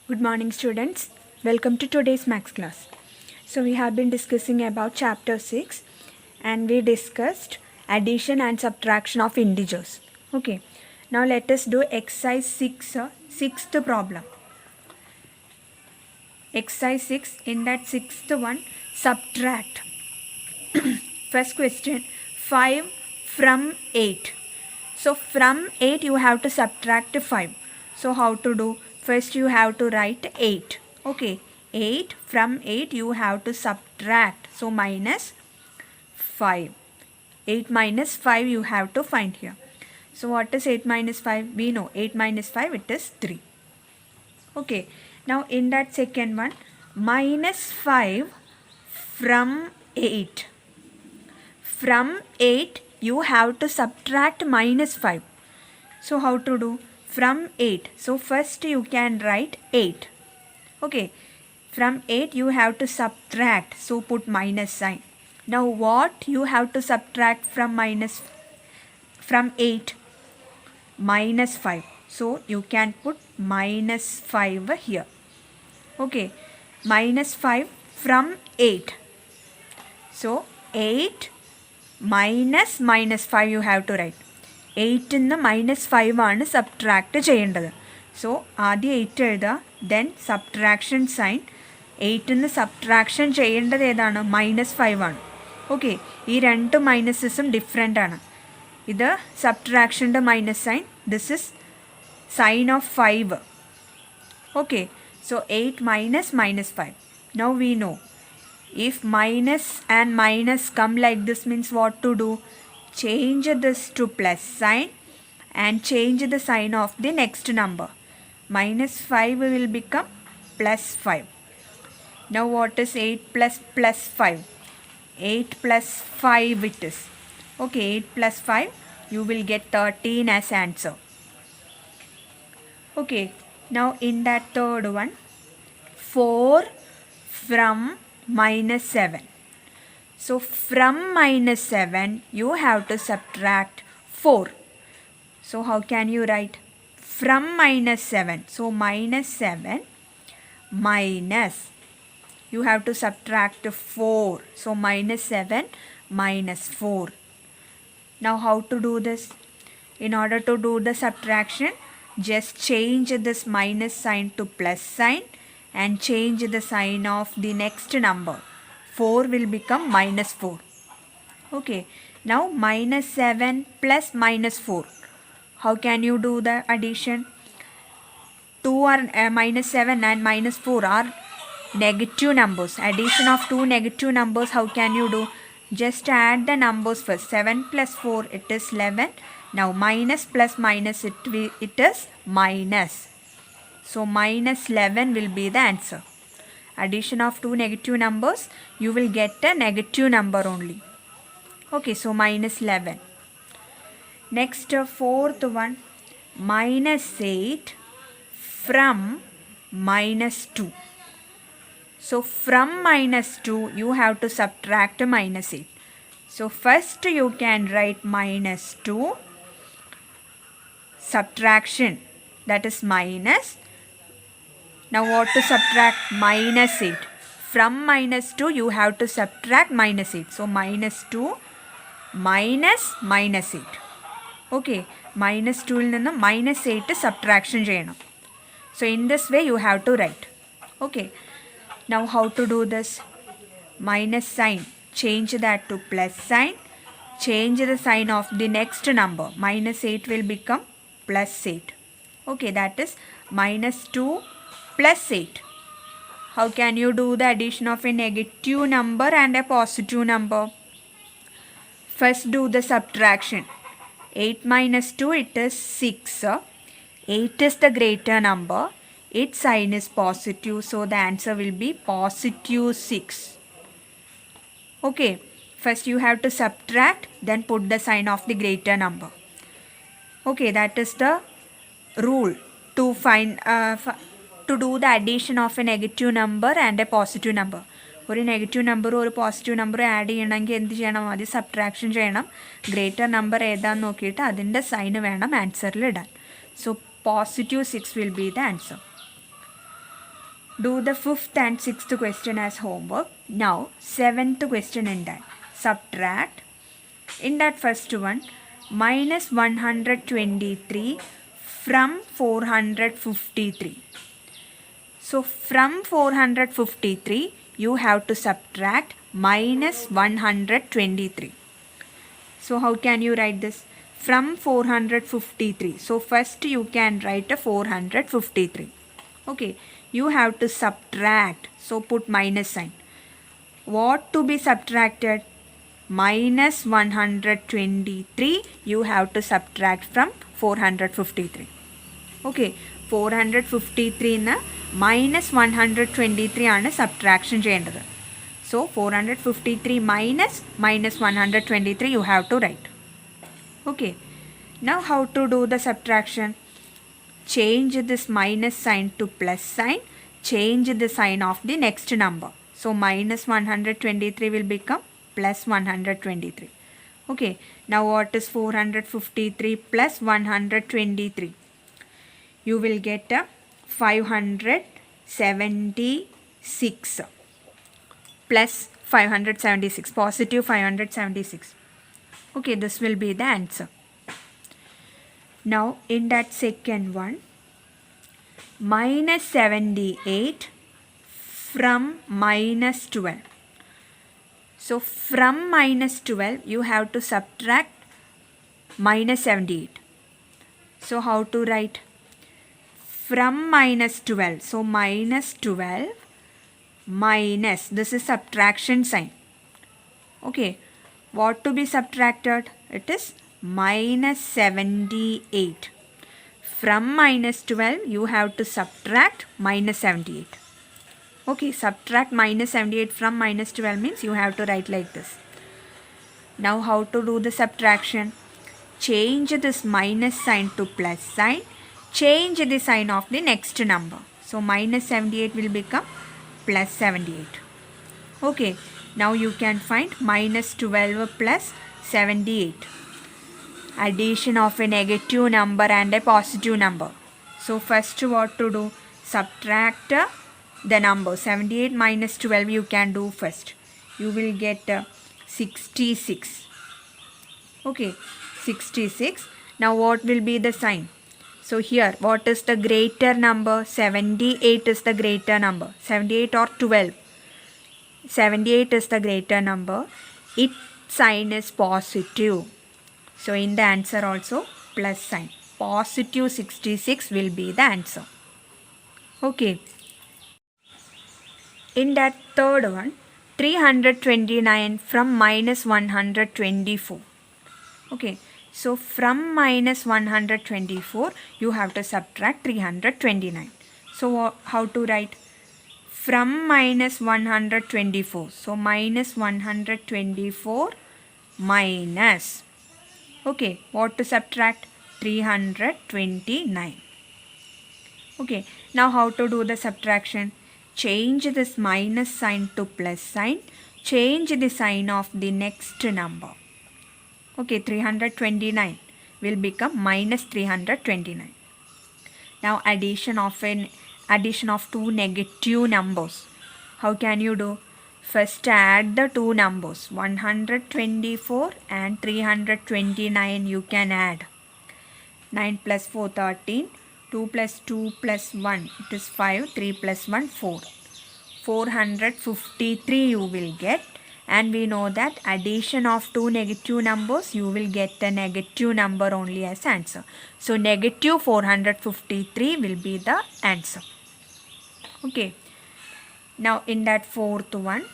Good morning, students. Welcome to today's maths class. So we have been discussing about chapter 6 and we discussed addition and subtraction of integers. Okay. Now let us do exercise 6, sixth problem. Exercise 6, in that sixth one, subtract. First question, 5 from 8. So from 8 you have to subtract 5. So how to do? First you have to write 8. Okay, 8 from 8 you have to subtract. So minus 5. 8 minus 5 you have to find here. So what is 8 minus 5? We know 8 minus 5 it is 3. Okay, now in that second one, minus 5 from 8. From 8 you have to subtract minus 5. So how to do? From 8. So first you can write 8. Okay. From 8 you have to subtract. So put minus sign. Now what you have to subtract from 8? Minus 5. So you can put minus 5 here. Okay. Minus 5 from 8. So 8 minus 5 you have to write. 8 in the minus 5 ആണ് subtract ചെയ്യേണ്ടത്. So ആദ്യം 8 എഴുതുക, then subtraction sign. 8 നിന്ന് subtraction ചെയ്യേണ്ടത് ഏതാണ്? Minus 5 ആണ്. Okay, ഈ രണ്ട് മൈനസസും ഡിഫറെൻ്റ് ആണ്. ഇത് സബ്ട്രാക്ഷൻ്റെ minus sign, this is sign of 5. Okay, so 8 minus 5. Now we know if minus and minus come like this means what to do? Change this to plus sign and change the sign of the next number. Minus 5 will become plus 5. Now what is 8 plus 5? 8 plus 5 it is. Okay, 8 plus 5 you will get 13 as answer. Okay, now in that third one, 4 from minus 7. So from minus 7 you have to subtract 4. So how can you write? From minus 7. So minus 7 minus, you have to subtract 4. So minus 7 minus 4. Now how to do this? In order to do the subtraction, just change this minus sign to plus sign and change the sign of the next number. 4 will become minus 4. Okay, now minus 7 plus minus 4. How can you do the addition? 2 are minus 7 and minus 4 are negative numbers. Addition of two negative numbers, how can you do? Just add the numbers first. 7 plus 4 it is 11. Now minus plus minus it is minus. So minus 11 will be the answer. Addition of two negative numbers, you will get a negative number only. Okay, so minus 11. Next, fourth one, minus 8 from minus 2. So from minus 2 you have to subtract minus 8. So first you can write minus 2 subtraction, that is minus. Now what to subtract? Minus 8. From minus 2 you have to subtract minus 8. So minus 2 minus minus 8. Okay, minus 2 il ninnu minus 8 subtraction cheyanam. So in this way you have to write. Okay, now how to do this? Minus sign, change that to plus sign. Change the sign of the next number. Minus 8 will become plus 8. Okay, that is minus 2 plus 8. How can you do the addition of a negative number and a positive number? First do the subtraction. 8 minus 2 it is 6. 8 is the greater number. Its sign is positive, so the answer will be positive 6. Okay, first you have to subtract, then put the sign of the greater number. Okay, that is the rule to find to do the addition of a negative number and a positive number. ഒരു negative നമ്പറും ഒരു positive നമ്പറും add ചെയ്യണമെങ്കിൽ എന്ത് ചെയ്യണം? ആദ്യം subtraction ചെയ്യണം. Greater number ഏതാന്ന് നോക്കിയിട്ട് അതിൻ്റെ സൈന് വേണം ആൻസറിൽ ഇടാൻ. So positive 6 will be the answer. Do the 5th and 6th question as homework. Now 7th question in that. Subtract. In that first one, minus 123 from 453. So from 453, you have to subtract minus 123. So how can you write this? From 453. So first you can write a 453. Okay, you have to subtract. So put minus sign. What to be subtracted? Minus 123 you have to subtract from 453. Okay, 453 in minus 123 ആണ് subtraction ചെയ്യേണ്ടത്. So 453 minus 123 you have to write. Okay, now how to do the subtraction? Change this minus sign to plus sign. Change the sign of the next number. So minus 123 will become plus 123. Okay, now what is 453 plus 123? You will get a 576 plus 576, positive 576. Okay, this will be the answer. Now in that second one, minus 78 from minus 12. So from minus 12 you have to subtract minus 78. So how to write? From minus 12. So minus 12 minus, this is subtraction sign. Okay, what to be subtracted? It is minus 78. From minus 12 you have to subtract minus 78. Okay, subtract minus 78 from minus 12 means you have to write like this. Now how to do the subtraction? Change this minus sign to plus sign. Change the sign of the next number. So minus 78 will become plus 78. Okay, now you can find minus 12 plus 78. Addition of a negative number and a positive number. So first what to do? Subtract the number. 78 minus 12 you can do first. You will get 66. Okay, 66. Now what will be the sign? So here, what is the greater number? 78 is the greater number. 78 or 12. 78 is the greater number. Its sign is positive. So in the answer also plus sign. Positive 66 will be the answer. Okay. In that third one, 329 from minus 124. Okay. So from minus 124 you have to subtract 329. So how to write? From minus 124. So minus 124 minus. Okay, what to subtract? 329. Okay, now how to do the subtraction? Change this minus sign to plus sign. Change the sign of the next number. Okay, 329 will become minus 329. Now addition of two negative numbers. How can you do? First add the two numbers. 124 and 329 you can add. 9 plus 4, 13. 2 plus 2 plus 1, it is 5. 3 plus 1, 4. 453 you will get. And we know that addition of two negative numbers, you will get a negative number only as answer. So negative 453 will be the answer. Okay. Now in that fourth one,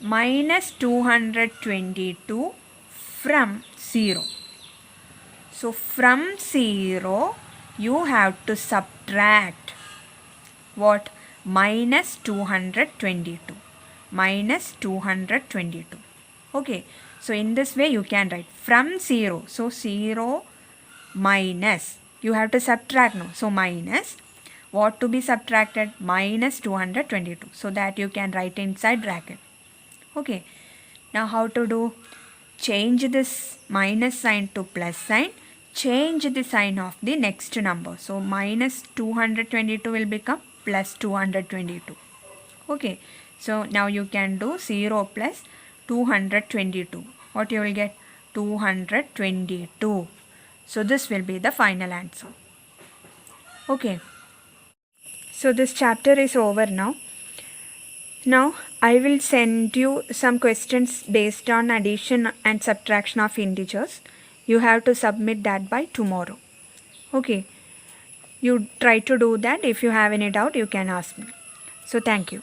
minus 222 from 0. So from 0 you have to subtract what? Minus 222. Minus 222. Okay, so in this way you can write from 0. So 0 minus, you have to subtract now. So minus, what to be subtracted? Minus 222. So that you can write inside bracket. Okay, now how to do? Change this minus sign to plus sign. Change the sign of the next number. So minus 222 will become plus 222. Okay, so now you can do 0 plus 222. What you will get? 222. So this will be the final answer. Okay, so this chapter is over now. Now I will send you some questions based on addition and subtraction of integers. You have to submit that by tomorrow. Okay, you try to do that. If you have any doubt, you can ask me. So thank you.